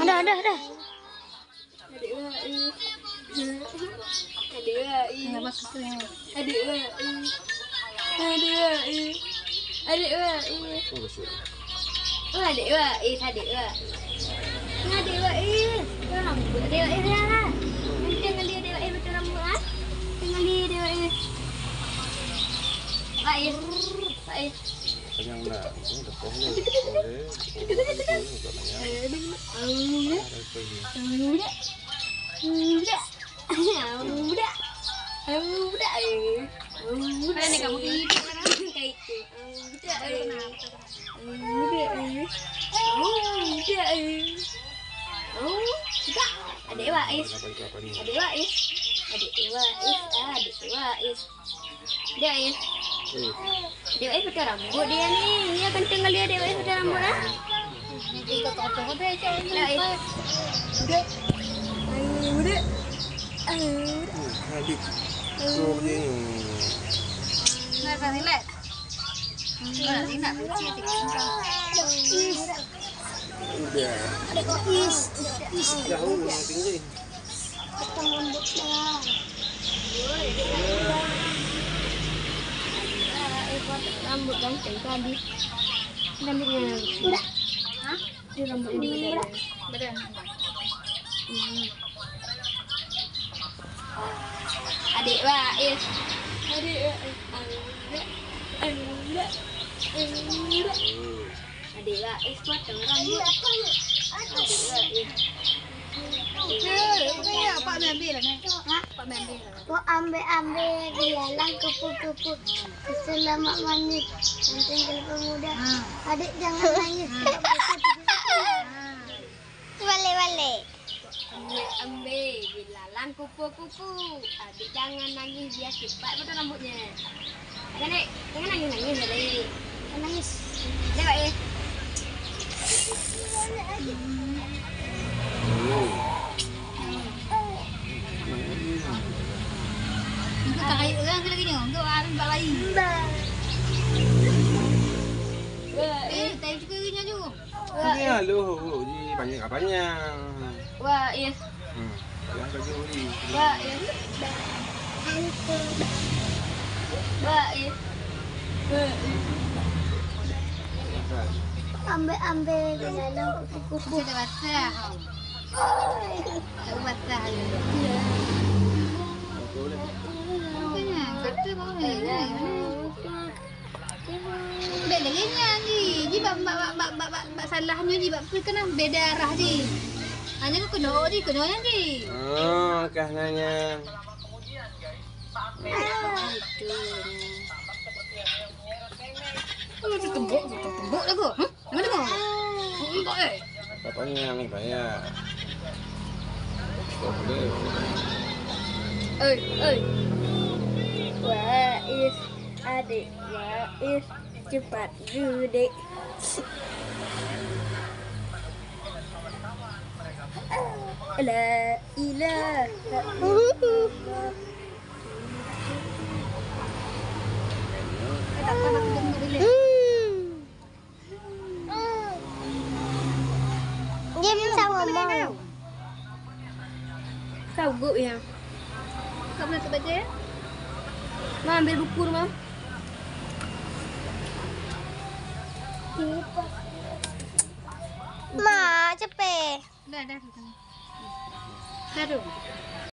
Dah. Adik Wais. Adik Wais. Adik Wais. Adik Wais. Adik Wais. Oh, adik Wais, adik Wais. Adik Wais. Rambut adik Wais dah. Tengok dia adik Wais betul rambut ah. Tengok dia adik Wais. Wais. Wais. Yang nak, ini depan ni. Boleh. Udah nih kamu hidup kan kayak itu. Adik Wais. Adik Wais. Adik Wais pakai rambut dia nih. Dia kenceng kali adik Wais pakai rambut ah. Udah. Adik. Oh, ni. Nak relax. Ni nak lucu Udah. Jauh yang tinggi. Rambut ganteng tadi. Rambutnya udah. Hah? Di rambut ini badan. Adik Wais. Adik Wais potong rambut. Adik Wais. Pak ambil lah. Hah? Pak ambil. Kau ambil dia lah kupu-kupu. Selamat manis. Nanti pemuda. Adik jangan nangis. Balik. Ambil bilalang kupu-kupu. Adik jangan nangis dia cepat potong rambutnya. Jangan nangis adik. Nangis. Adik Wais. Kita kayu orang lagi ni. Untuk ambil balai. Tapi juga gini aja. Ini lalu, banyak. Wais. Yang baju ni. Wais. Ambil dia lah kupu-kupu. Kita basah. Tak basah. Kata boleh. Bek lagi ni. Bak salahnya ni bak kena beda arah ni. Hanya tu kena ni. Oh, kahnanya. Itu. Tembok dah ko. Mana ko? Tembok Bapaknya yang bayar. Boleh. Wais, adik Wais, cepat gede. La ilaha illallah. Dia bisa ngomong. Sanggup ya. Kau nak baca ya? Ma ambil buku rumah. Ma, cepet. Dah. Dah tu.